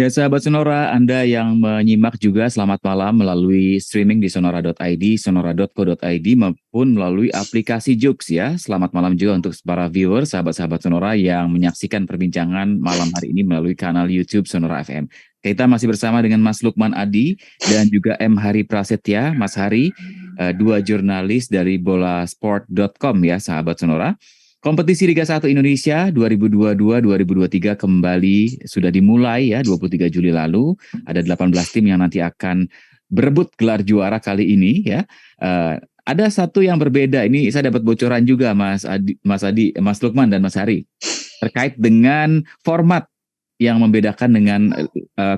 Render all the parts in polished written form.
Ya sahabat Sonora, Anda yang menyimak juga selamat malam melalui streaming di sonora.id, sonora.co.id maupun melalui aplikasi Joox ya. Selamat malam juga untuk para viewer, sahabat-sahabat Sonora yang menyaksikan perbincangan malam hari ini melalui kanal YouTube Sonora FM. Kita masih bersama dengan Mas Lukman Adi dan juga M. Hari Prasetya. Mas Hari, dua jurnalis dari bolasport.com ya sahabat Sonora. Kompetisi Liga 1 Indonesia 2022-2023 kembali sudah dimulai ya 23 Juli lalu. Ada 18 tim yang nanti akan berebut gelar juara kali ini ya. Ada satu yang berbeda. Ini saya dapat bocoran juga Mas Lukman dan Mas Hari terkait dengan format yang membedakan dengan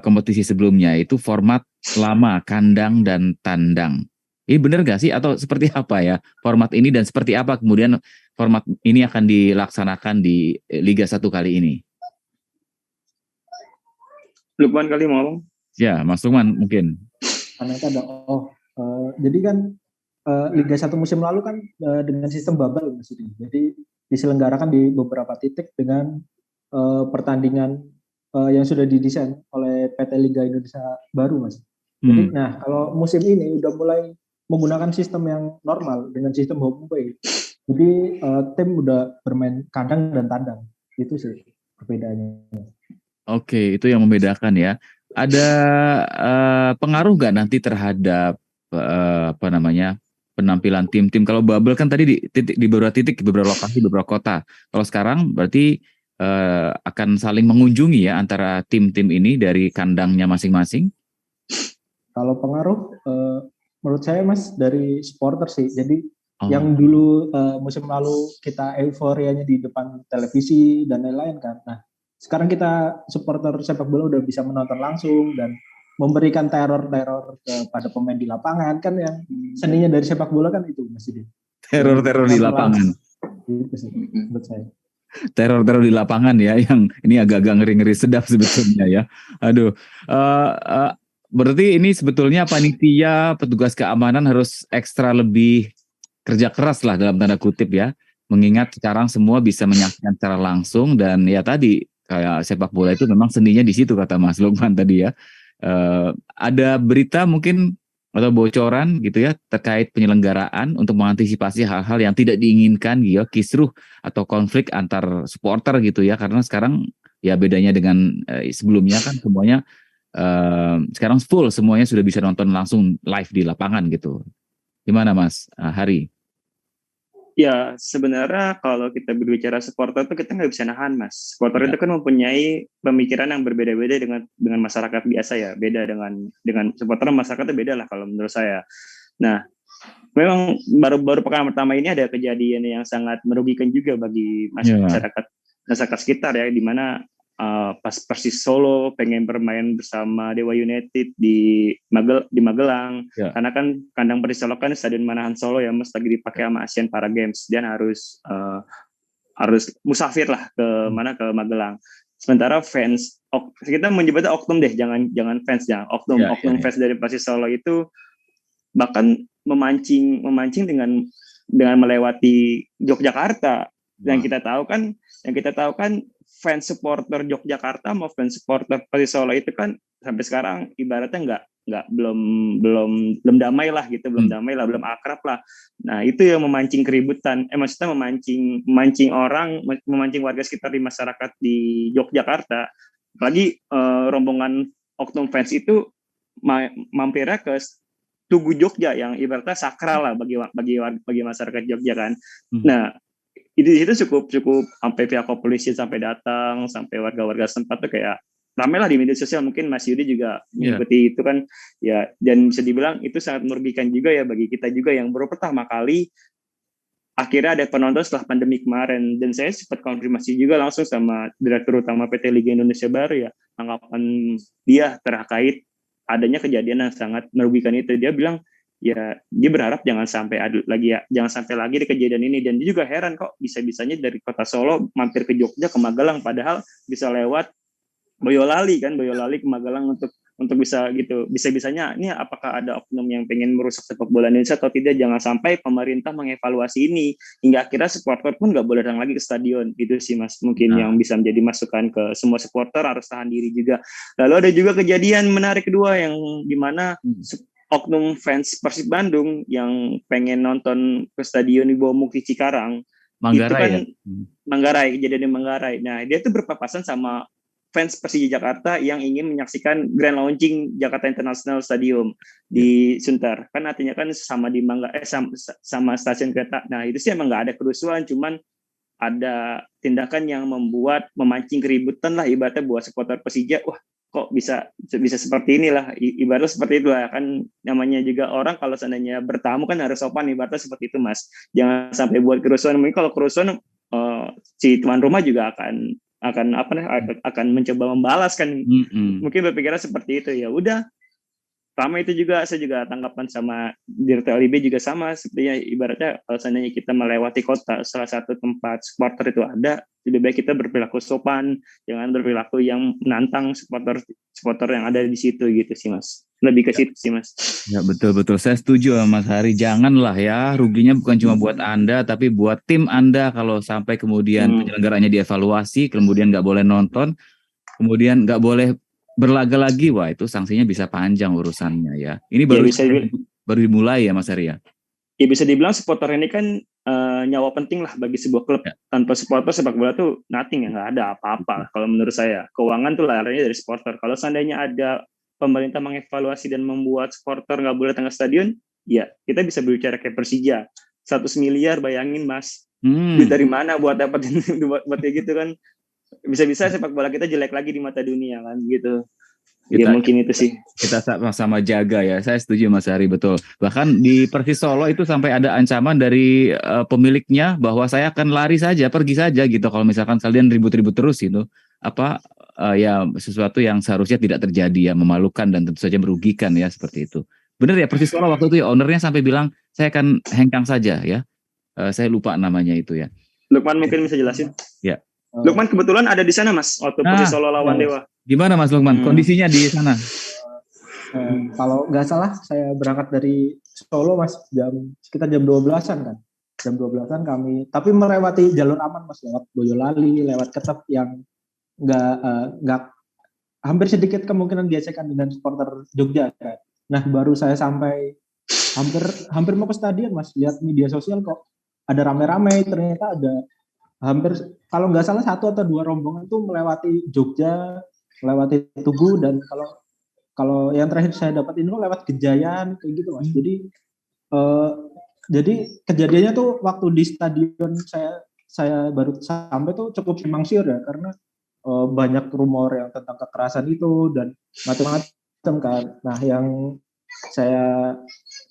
kompetisi sebelumnya, itu format lama, kandang dan tandang. Ini benar gak sih atau seperti apa ya format ini dan seperti apa kemudian format ini akan dilaksanakan di Liga 1 kali ini? Lukman kali mau ngomong? Ya, Mas Lukman mungkin. Jadi kan Liga 1 musim lalu kan dengan sistem bubble maksudnya. Jadi diselenggarakan di beberapa titik dengan pertandingan yang sudah didesain oleh PT Liga Indonesia baru, Mas. Jadi nah kalau musim ini udah mulai menggunakan sistem yang normal dengan sistem home away. Jadi tim udah bermain kandang dan tandang. Itu sih perbedaannya. Oke, itu yang membedakan ya. Ada pengaruh nggak nanti terhadap penampilan tim-tim? Kalau bubble kan tadi di beberapa titik, beberapa lokasi, beberapa kota. Kalau sekarang berarti akan saling mengunjungi ya antara tim-tim ini dari kandangnya masing-masing. Kalau pengaruh, menurut saya Mas dari supporter sih. Jadi yang dulu musim lalu kita euforianya di depan televisi dan lain-lain kan. Nah sekarang kita supporter sepak bola udah bisa menonton langsung dan memberikan teror kepada pemain di lapangan kan, yang seninya dari sepak bola kan itu Mas Didi. Teror di lapangan. Itu sih menurut saya. Teror di lapangan ya, yang ini agak-agak ngeri-ngeri sedap sebetulnya ya. Aduh. Berarti ini sebetulnya panitia, petugas keamanan harus ekstra lebih kerja keras lah dalam tanda kutip ya. Mengingat sekarang semua bisa menyaksikan secara langsung dan ya tadi kayak sepak bola itu memang seninya di situ kata Mas Lukman tadi ya. Ada berita mungkin atau bocoran gitu ya terkait penyelenggaraan untuk mengantisipasi hal-hal yang tidak diinginkan gitu ya, kisruh atau konflik antar supporter gitu ya, karena sekarang ya bedanya dengan sebelumnya kan semuanya sekarang full, semuanya sudah bisa nonton langsung live di lapangan gitu. Gimana Mas Hari? Ya sebenarnya kalau kita berbicara supporter itu kita nggak bisa nahan Mas. Supporter itu kan mempunyai pemikiran yang berbeda-beda dengan masyarakat biasa ya. Beda dengan supporter, masyarakat itu beda lah kalau menurut saya. Nah memang baru pekan pertama ini ada kejadian yang sangat merugikan juga bagi masyarakat sekitar ya, di mana pas Persis Solo pengen bermain bersama Dewa United di Magelang, karena kan kandang Persis Solo kan Stadion Manahan Solo ya Mas, lagi dipakai sama Asian Para Games, dan harus musafir lah ke Magelang. Sementara fans, kita menyebutnya oknum deh, jangan fans ya, oknum fans dari Persis Solo itu bahkan memancing dengan melewati Yogyakarta. Yang kita tahu kan fans supporter Yogyakarta mau fans supporter Persis Solo itu kan sampai sekarang ibaratnya belum damai lah gitu, belum akrab lah. Nah itu yang memancing keributan, maksudnya memancing warga sekitar di masyarakat di Yogyakarta. Apalagi rombongan oknum fans itu mampirnya ke Tugu Jogja yang ibaratnya sakral lah bagi masyarakat Jogja kan. Nah itu cukup sampai pihak kepolisian sampai datang, sampai warga-warga setempat tuh kayak ramai lah di media sosial. Mungkin Mas Yudi juga mengikuti itu kan ya, dan bisa dibilang itu sangat merugikan juga ya bagi kita juga yang baru pertama kali akhirnya ada penonton setelah pandemi kemarin. Dan saya sempat konfirmasi juga langsung sama Direktur Utama PT Liga Indonesia baru ya, tanggapan dia terkait adanya kejadian yang sangat merugikan itu. Dia bilang ya dia berharap jangan sampai lagi di kejadian ini, dan dia juga heran kok bisa-bisanya dari kota Solo mampir ke Jogja ke Magelang, padahal bisa lewat Boyolali ke Magelang untuk untuk bisa gitu. Bisa-bisanya ini apakah ada oknum yang pengen merusak sepak bola Indonesia atau tidak, jangan sampai pemerintah mengevaluasi ini hingga akhirnya supporter pun nggak boleh datang lagi ke stadion gitu sih Mas. Mungkin yang bisa menjadi masukan ke semua supporter, harus tahan diri juga. Lalu ada juga kejadian menarik kedua yang dimana oknum fans Persib Bandung yang pengen nonton ke stadion di bawah Muki Cikarang, Manggarai itu kan ya? Manggarai, kejadian di Manggarai. Nah, dia tuh berpapasan sama fans Persija Jakarta yang ingin menyaksikan grand launching Jakarta International Stadium di Sunter. Kan artinya kan sama di sama stasiun kereta. Nah, itu sih emang nggak ada kerusuhan, cuman ada tindakan yang memancing keributan lah, ibaratnya buat supporter Persija. Wah, kok bisa seperti inilah, ibaratnya seperti itu lah kan, namanya juga orang kalau seandainya bertamu kan harus sopan, ibaratnya seperti itu Mas. Jangan sampai buat kerusuhan. Mungkin kalau kerusuhan si tuan rumah juga akan mencoba membalas kan. Mungkin berpikirnya seperti itu. Ya udah, sama itu juga saya juga tanggapan sama Direktur LIB juga sama, sepertinya ibaratnya kalau seandainya kita melewati kota salah satu tempat supporter itu ada, lebih baik kita berperilaku sopan, jangan berperilaku yang menantang supporter yang ada di situ gitu sih Mas. Lebih ke situ sih Mas. Ya betul-betul, saya setuju sama Mas Hari. Janganlah ya, ruginya bukan cuma buat Anda tapi buat tim Anda kalau sampai kemudian penyelenggaranya dievaluasi, kemudian nggak boleh nonton, kemudian nggak boleh berlaga lagi, wah itu sanksinya bisa panjang urusannya ya. Ini baru dimulai ya Mas Hari ya. Ya bisa dibilang supporter ini kan nyawa penting lah bagi sebuah klub. Tanpa supporter sepak bola tuh nothing ya, nggak ada apa-apa kalau menurut saya. Keuangan tuh larinya dari supporter. Kalau seandainya ada pemerintah mengevaluasi dan membuat supporter nggak boleh datang ke stadion, ya kita bisa berbicara kayak Persija. 100 miliar bayangin Mas. Dari mana buat dapetin buat kayak gitu kan. Bisa-bisa sepak bola kita jelek lagi di mata dunia kan gitu. Ya mungkin itu sih. Kita sama-sama jaga ya. Saya setuju Mas Hari, betul. Bahkan di Persis Solo itu sampai ada ancaman dari pemiliknya bahwa saya akan lari saja, pergi saja gitu kalau misalkan kalian ribut-ribut terus gitu. Ya sesuatu yang seharusnya tidak terjadi ya, memalukan dan tentu saja merugikan ya, seperti itu. Benar ya, Persis Solo waktu itu ya ownernya sampai bilang saya akan hengkang saja ya. Saya lupa namanya itu ya. Lukman mungkin bisa jelasin. Ya. Lukman kebetulan ada di sana Mas waktu Persis Solo lawan Dewa. Gimana Mas Lukman kondisinya di sana? Kalau nggak salah saya berangkat dari Solo Mas sekitar jam 12-an kan. Jam 12-an kami, tapi melewati jalur aman Mas, lewat Boyolali, lewat Ketep yang nggak hampir sedikit kemungkinan gesekan dengan supporter Jogja kan. Nah baru saya sampai hampir mau ke stadion Mas, lihat media sosial kok ada rame-rame, ternyata ada hampir kalau nggak salah 1 atau 2 rombongan tuh melewati Jogja, melewati Tugu, dan kalau yang terakhir saya dapat info lewat Gejayan kayak gitu Mas. Jadi kejadiannya tuh waktu di stadion saya baru sampai tuh cukup simpang siur ya, karena banyak rumor yang tentang kekerasan itu dan macam-macam kan. Nah yang saya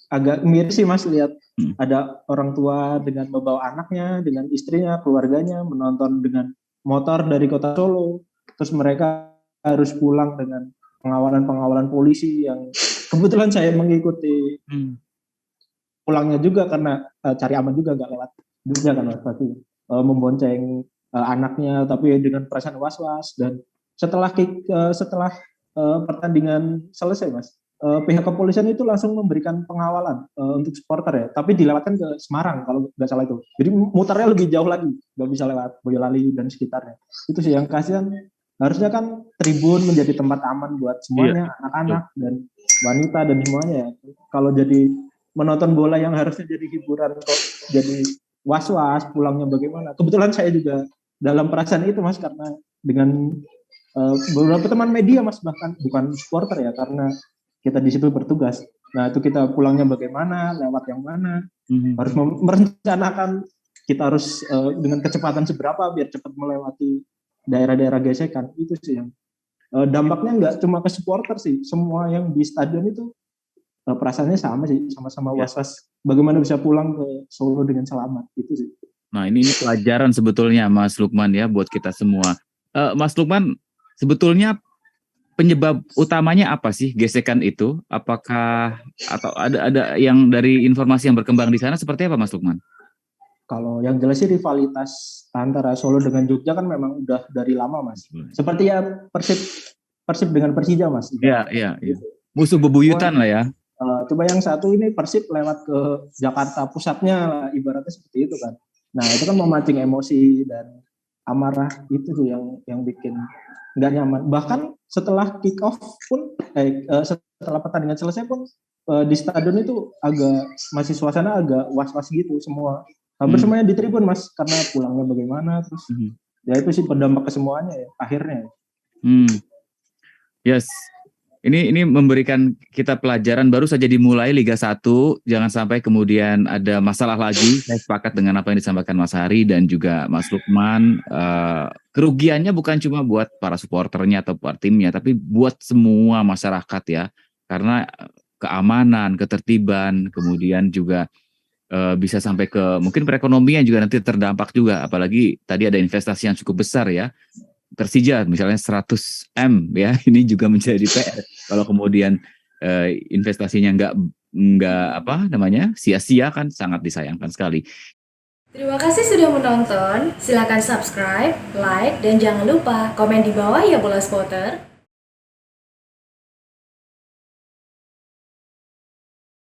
agak miris sih Mas, lihat ada orang tua dengan membawa anaknya, dengan istrinya, keluarganya menonton dengan motor dari kota Solo, terus mereka harus pulang dengan pengawalan polisi yang kebetulan saya mengikuti pulangnya juga karena cari aman juga, nggak lewat Jogja kan Mas, pasti membonceng anaknya tapi dengan perasaan was-was. Dan setelah pertandingan selesai Mas, pihak kepolisian itu langsung memberikan pengawalan untuk supporter ya, tapi dilewatkan ke Semarang kalau nggak salah itu. Jadi mutarnya lebih jauh lagi, nggak bisa lewat Boyolali dan sekitarnya. Itu sih yang kasihan. Harusnya kan tribun menjadi tempat aman buat semuanya, anak-anak dan wanita dan semuanya ya. Kalau jadi menonton bola yang harusnya jadi hiburan kok jadi was-was pulangnya bagaimana. Kebetulan saya juga dalam perasaan itu Mas, karena dengan beberapa teman media Mas, bahkan bukan supporter ya, karena kita di situ bertugas. Nah itu kita pulangnya bagaimana, lewat yang mana, harus merencanakan kita harus dengan kecepatan seberapa biar cepat melewati daerah-daerah gesekan. Itu sih yang dampaknya nggak cuma ke supporter sih, semua yang di stadion itu perasaannya sama sih, sama-sama was-was bagaimana bisa pulang ke Solo dengan selamat. Itu sih. Nah ini pelajaran sebetulnya Mas Lukman ya buat kita semua. Mas Lukman, sebetulnya penyebab utamanya apa sih gesekan itu? Apakah atau ada yang dari informasi yang berkembang di sana seperti apa Mas Lukman? Kalau yang jelas sih rivalitas antara Solo dengan Jogja kan memang udah dari lama Mas. Seperti ya Persib dengan Persija Mas. Iya. Musuh bebuyutan lah ya. Coba yang satu ini Persib lewat ke Jakarta pusatnya lah, ibaratnya seperti itu kan. Nah itu kan memancing emosi dan amarah, itu tuh yang bikin nggak nyaman. Bahkan setelah kick off pun, setelah pertandingan selesai pun di stadion itu masih suasana agak was-was gitu semua. Hampir semuanya di tribun Mas, karena pulangnya bagaimana, terus ya itu sih berdampak ke semuanya ya akhirnya. Yes. Ini memberikan kita pelajaran, baru saja dimulai Liga 1, jangan sampai kemudian ada masalah lagi. Saya sepakat dengan apa yang disampaikan Mas Hari dan juga Mas Lukman. Kerugiannya bukan cuma buat para supporternya atau buat timnya, tapi buat semua masyarakat ya. Karena keamanan, ketertiban, kemudian juga bisa sampai ke mungkin perekonomian juga nanti terdampak juga. Apalagi tadi ada investasi yang cukup besar ya. Persija misalnya 100 M ya, ini juga menjadi PR kalau kemudian investasinya nggak sia-sia, kan sangat disayangkan sekali. Terima kasih sudah menonton. Silakan subscribe, like, dan jangan lupa komen di bawah ya Bola Spotter.